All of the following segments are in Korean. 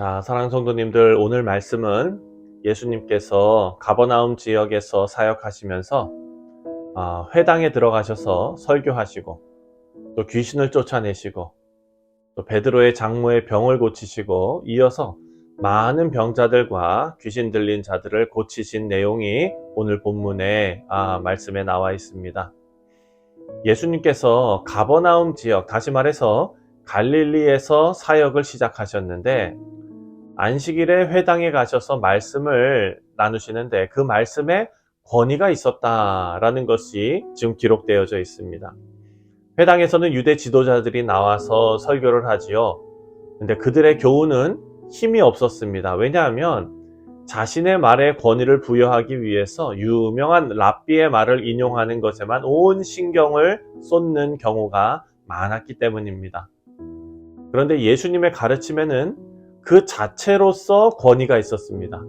자, 사랑하는 성도님들, 오늘 말씀은 예수님께서 가버나움 지역에서 사역하시면서 회당에 들어가셔서 설교하시고 또 귀신을 쫓아내시고 또 베드로의 장모의 병을 고치시고 이어서 많은 병자들과 귀신 들린 자들을 고치신 내용이 오늘 본문의 말씀에 나와 있습니다. 예수님께서 가버나움 지역, 다시 말해서 갈릴리에서 사역을 시작하셨는데 안식일에 회당에 가셔서 말씀을 나누시는데 그 말씀에 권위가 있었다라는 것이 지금 기록되어져 있습니다. 회당에서는 유대 지도자들이 나와서 설교를 하지요. 근데 그들의 교훈은 힘이 없었습니다. 왜냐하면 자신의 말에 권위를 부여하기 위해서 유명한 랍비의 말을 인용하는 것에만 온 신경을 쏟는 경우가 많았기 때문입니다. 그런데 예수님의 가르침에는 그 자체로서 권위가 있었습니다.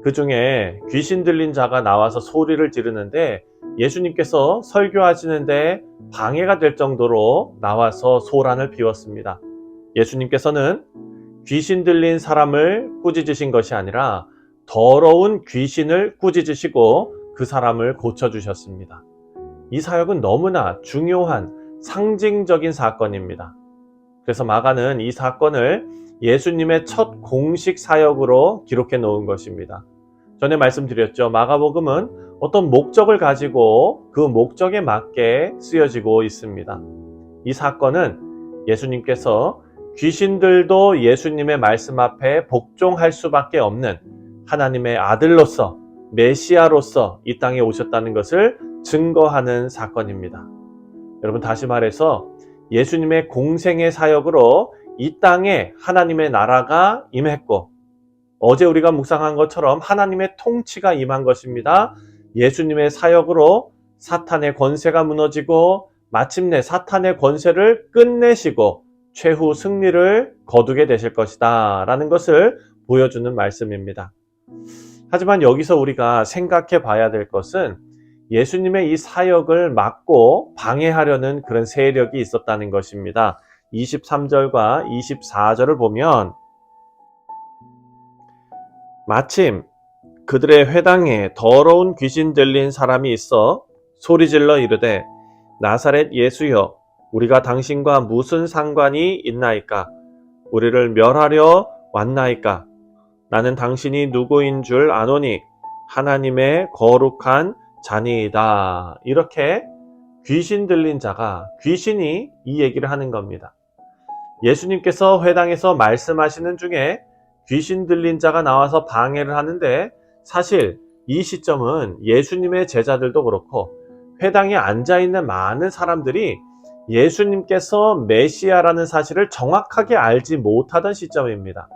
그 중에 귀신 들린 자가 나와서 소리를 지르는데 예수님께서 설교하시는데 방해가 될 정도로 나와서 소란을 피웠습니다. 예수님께서는 귀신 들린 사람을 꾸짖으신 것이 아니라 더러운 귀신을 꾸짖으시고 그 사람을 고쳐주셨습니다. 이 사역은 너무나 중요한 상징적인 사건입니다. 그래서 마가는 이 사건을 예수님의 첫 공식 사역으로 기록해 놓은 것입니다. 전에 말씀드렸죠. 마가복음은 어떤 목적을 가지고 그 목적에 맞게 쓰여지고 있습니다. 이 사건은 예수님께서 귀신들도 예수님의 말씀 앞에 복종할 수밖에 없는 하나님의 아들로서 메시아로서 이 땅에 오셨다는 것을 증거하는 사건입니다. 여러분, 다시 말해서 예수님의 공생의 사역으로 이 땅에 하나님의 나라가 임했고 어제 우리가 묵상한 것처럼 하나님의 통치가 임한 것입니다. 예수님의 사역으로 사탄의 권세가 무너지고 마침내 사탄의 권세를 끝내시고 최후 승리를 거두게 되실 것이다 라는 것을 보여주는 말씀입니다. 하지만 여기서 우리가 생각해 봐야 될 것은 예수님의 이 사역을 막고 방해하려는 그런 세력이 있었다는 것입니다. 23절과 24절을 보면 마침 그들의 회당에 더러운 귀신 들린 사람이 있어 소리질러 이르되 나사렛 예수여 우리가 당신과 무슨 상관이 있나이까? 우리를 멸하려 왔나이까? 나는 당신이 누구인 줄 아노니 하나님의 거룩한 자니이다. 이렇게 귀신 들린 자가, 귀신이 이 얘기를 하는 겁니다. 예수님께서 회당에서 말씀하시는 중에 귀신 들린 자가 나와서 방해를 하는데 사실 이 시점은 예수님의 제자들도 그렇고 회당에 앉아있는 많은 사람들이 예수님께서 메시아라는 사실을 정확하게 알지 못하던 시점입니다.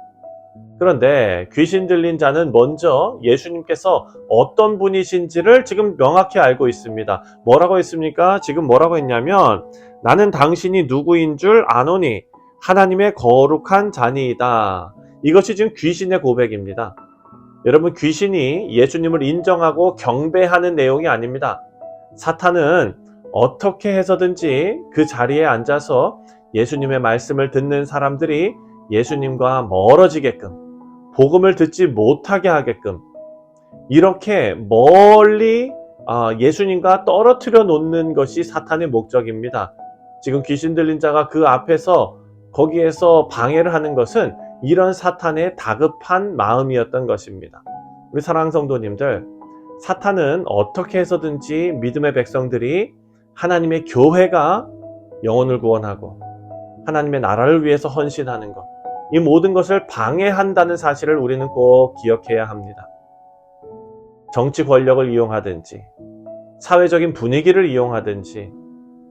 그런데 귀신 들린 자는 먼저 예수님께서 어떤 분이신지를 지금 명확히 알고 있습니다. 뭐라고 했습니까? 지금 뭐라고 했냐면 나는 당신이 누구인 줄 아노니 하나님의 거룩한 자니이다. 이것이 지금 귀신의 고백입니다. 여러분, 귀신이 예수님을 인정하고 경배하는 내용이 아닙니다. 사탄은 어떻게 해서든지 그 자리에 앉아서 예수님의 말씀을 듣는 사람들이 예수님과 멀어지게끔, 복음을 듣지 못하게 하게끔 이렇게 멀리 예수님과 떨어뜨려 놓는 것이 사탄의 목적입니다. 지금 귀신 들린 자가 그 앞에서 거기에서 방해를 하는 것은 이런 사탄의 다급한 마음이었던 것입니다. 우리 사랑하는 성도님들, 사탄은 어떻게 해서든지 믿음의 백성들이 하나님의 교회가 영혼을 구원하고 하나님의 나라를 위해서 헌신하는 것, 이 모든 것을 방해한다는 사실을 우리는 꼭 기억해야 합니다. 정치 권력을 이용하든지 사회적인 분위기를 이용하든지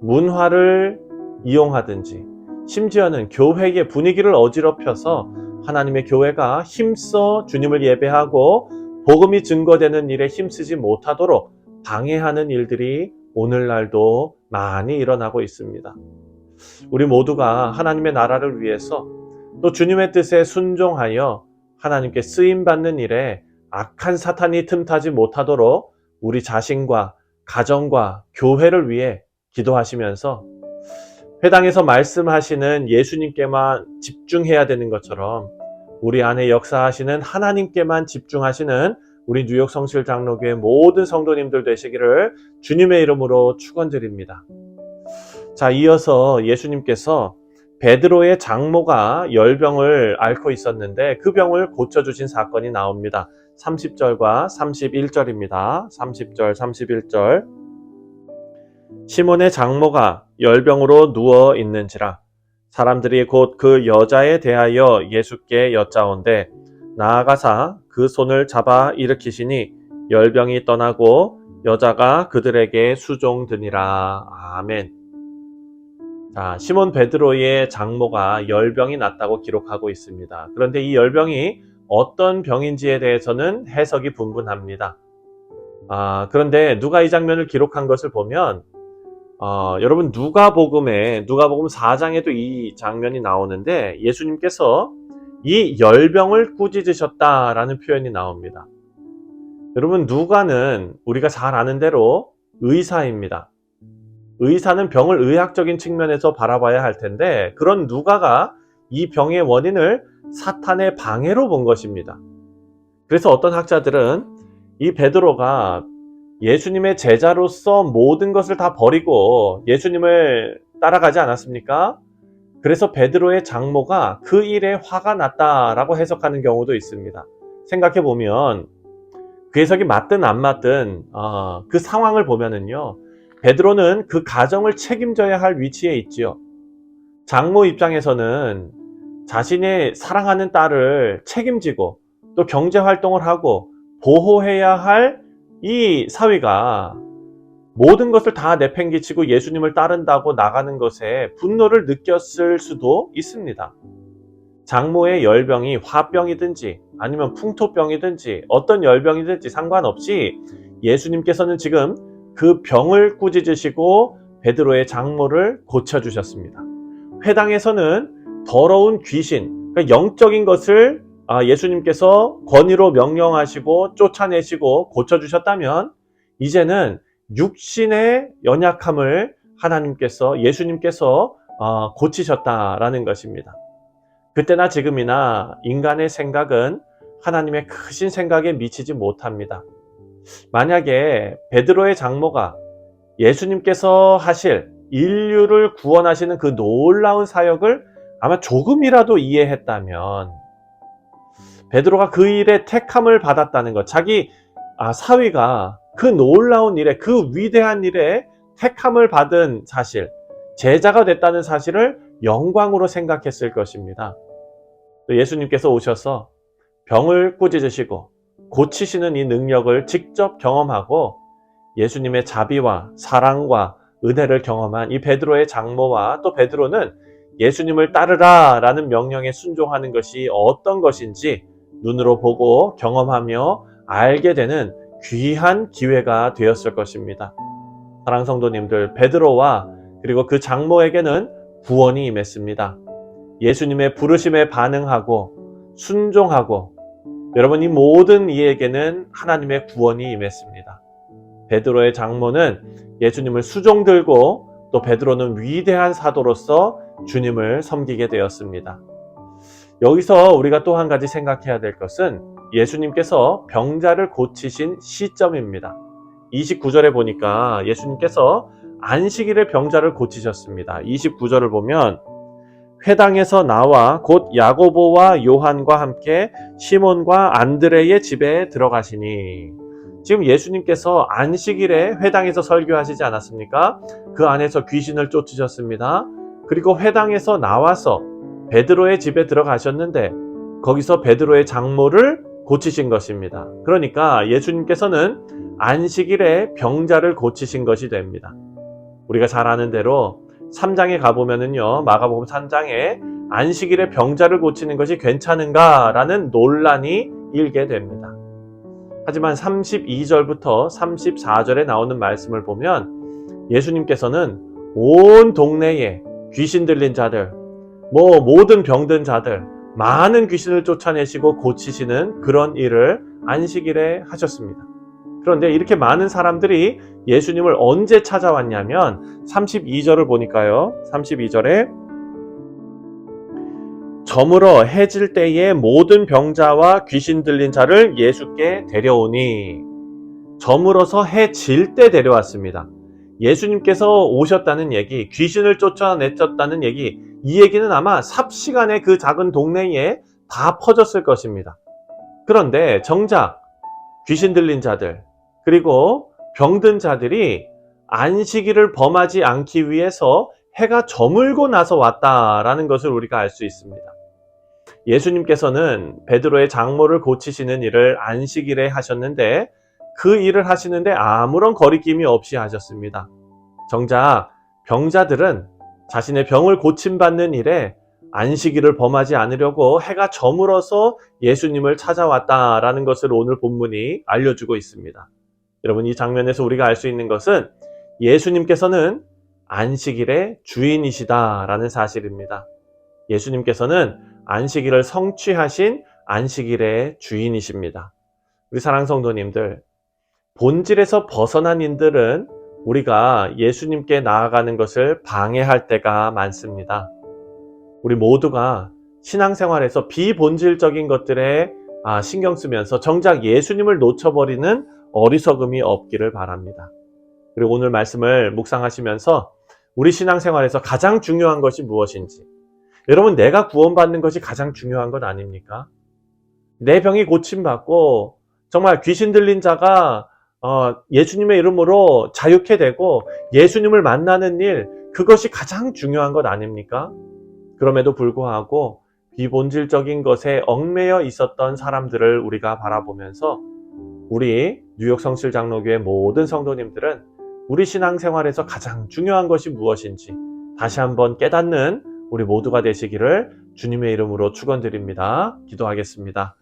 문화를 이용하든지 심지어는 교회의 분위기를 어지럽혀서 하나님의 교회가 힘써 주님을 예배하고 복음이 증거되는 일에 힘쓰지 못하도록 방해하는 일들이 오늘날도 많이 일어나고 있습니다. 우리 모두가 하나님의 나라를 위해서 또 주님의 뜻에 순종하여 하나님께 쓰임받는 일에 악한 사탄이 틈타지 못하도록 우리 자신과 가정과 교회를 위해 기도하시면서 회당에서 말씀하시는 예수님께만 집중해야 되는 것처럼 우리 안에 역사하시는 하나님께만 집중하시는 우리 뉴욕 성실 장로교회 모든 성도님들 되시기를 주님의 이름으로 축원드립니다. 자, 이어서 예수님께서 베드로의 장모가 열병을 앓고 있었는데 그 병을 고쳐주신 사건이 나옵니다. 30절과 31절입니다. 30절, 31절. 시몬의 장모가 열병으로 누워 있는지라 사람들이 곧 그 여자에 대하여 예수께 여짜온대 나아가사 그 손을 잡아 일으키시니 열병이 떠나고 여자가 그들에게 수종드니라. 아멘. 자, 시몬 베드로의 장모가 열병이 났다고 기록하고 있습니다. 그런데 이 열병이 어떤 병인지에 대해서는 해석이 분분합니다. 그런데 누가 이 장면을 기록한 것을 보면 여러분 누가복음 4장에도 이 장면이 나오는데 예수님께서 이 열병을 꾸짖으셨다라는 표현이 나옵니다. 여러분 누가는 우리가 잘 아는 대로 의사입니다. 의사는 병을 의학적인 측면에서 바라봐야 할 텐데 그런 누가가 이 병의 원인을 사탄의 방해로 본 것입니다. 그래서 어떤 학자들은 이 베드로가 예수님의 제자로서 모든 것을 다 버리고 예수님을 따라가지 않았습니까? 그래서 베드로의 장모가 그 일에 화가 났다라고 해석하는 경우도 있습니다. 생각해보면 그 해석이 맞든 안 맞든 그 상황을 보면은요, 베드로는 그 가정을 책임져야 할 위치에 있지요. 장모 입장에서는 자신의 사랑하는 딸을 책임지고 또 경제활동을 하고 보호해야 할 이 사위가 모든 것을 다 내팽개치고 예수님을 따른다고 나가는 것에 분노를 느꼈을 수도 있습니다. 장모의 열병이 화병이든지 아니면 풍토병이든지 어떤 열병이든지 상관없이 예수님께서는 지금 그 병을 꾸짖으시고 베드로의 장모를 고쳐주셨습니다. 회당에서는 더러운 귀신, 그러니까 영적인 것을 예수님께서 권위로 명령하시고 쫓아내시고 고쳐주셨다면 이제는 육신의 연약함을 예수님께서 고치셨다라는 것입니다. 그때나 지금이나 인간의 생각은 하나님의 크신 생각에 미치지 못합니다. 만약에 베드로의 장모가 예수님께서 하실 인류를 구원하시는 그 놀라운 사역을 아마 조금이라도 이해했다면 베드로가 그 일에 택함을 받았다는 것, 자기 사위가 그 놀라운 일에, 그 위대한 일에 택함을 받은 사실, 제자가 됐다는 사실을 영광으로 생각했을 것입니다. 예수님께서 오셔서 병을 꾸짖으시고 고치시는 이 능력을 직접 경험하고 예수님의 자비와 사랑과 은혜를 경험한 이 베드로의 장모와 또 베드로는 예수님을 따르라 라는 명령에 순종하는 것이 어떤 것인지 눈으로 보고 경험하며 알게 되는 귀한 기회가 되었을 것입니다. 사랑하는 성도님들, 베드로와 그리고 그 장모에게는 구원이 임했습니다. 예수님의 부르심에 반응하고 순종하고 여러분 이 모든 이에게는 하나님의 구원이 임했습니다. 베드로의 장모는 예수님을 수종들고 또 베드로는 위대한 사도로서 주님을 섬기게 되었습니다. 여기서 우리가 또 한 가지 생각해야 될 것은 예수님께서 병자를 고치신 시점입니다. 29절에 보니까 예수님께서 안식일에 병자를 고치셨습니다. 29절을 보면 회당에서 나와 곧 야고보와 요한과 함께 시몬과 안드레의 집에 들어가시니 지금 예수님께서 안식일에 회당에서 설교하시지 않았습니까? 그 안에서 귀신을 쫓으셨습니다. 그리고 회당에서 나와서 베드로의 집에 들어가셨는데 거기서 베드로의 장모를 고치신 것입니다. 그러니까 예수님께서는 안식일에 병자를 고치신 것이 됩니다. 우리가 잘 아는 대로 3장에 가보면은요, 마가복음 3장에 안식일에 병자를 고치는 것이 괜찮은가라는 논란이 일게 됩니다. 하지만 32절부터 34절에 나오는 말씀을 보면 예수님께서는 온 동네에 귀신 들린 자들, 모든 병든 자들, 많은 귀신을 쫓아내시고 고치시는 그런 일을 안식일에 하셨습니다. 그런데 이렇게 많은 사람들이 예수님을 언제 찾아왔냐면 32절을 보니까요. 32절에 저물어 해질 때에 모든 병자와 귀신 들린 자를 예수께 데려오니, 저물어서 해질 때 데려왔습니다. 예수님께서 오셨다는 얘기, 귀신을 쫓아내셨다는 얘기, 이 얘기는 아마 삽시간에 그 작은 동네에 다 퍼졌을 것입니다. 그런데 정작 귀신 들린 자들, 그리고 병든 자들이 안식일을 범하지 않기 위해서 해가 저물고 나서 왔다라는 것을 우리가 알 수 있습니다. 예수님께서는 베드로의 장모를 고치시는 일을 안식일에 하셨는데, 그 일을 하시는데 아무런 거리낌이 없이 하셨습니다. 정작 병자들은 자신의 병을 고침받는 일에 안식일을 범하지 않으려고 해가 저물어서 예수님을 찾아왔다라는 것을 오늘 본문이 알려주고 있습니다. 여러분, 이 장면에서 우리가 알 수 있는 것은 예수님께서는 안식일의 주인이시다라는 사실입니다. 예수님께서는 안식일을 성취하신 안식일의 주인이십니다. 우리 사랑 성도님들, 본질에서 벗어난 인들은 우리가 예수님께 나아가는 것을 방해할 때가 많습니다. 우리 모두가 신앙생활에서 비본질적인 것들에 신경 쓰면서 정작 예수님을 놓쳐버리는 어리석음이 없기를 바랍니다. 그리고 오늘 말씀을 묵상하시면서 우리 신앙생활에서 가장 중요한 것이 무엇인지, 여러분, 내가 구원받는 것이 가장 중요한 것 아닙니까? 내 병이 고침받고 정말 귀신 들린 자가 예수님의 이름으로 자유케 되고 예수님을 만나는 일, 그것이 가장 중요한 것 아닙니까? 그럼에도 불구하고 비본질적인 것에 얽매여 있었던 사람들을 우리가 바라보면서 우리 뉴욕 성실장로교회 모든 성도님들은 우리 신앙생활에서 가장 중요한 것이 무엇인지 다시 한번 깨닫는 우리 모두가 되시기를 주님의 이름으로 축원드립니다. 기도하겠습니다.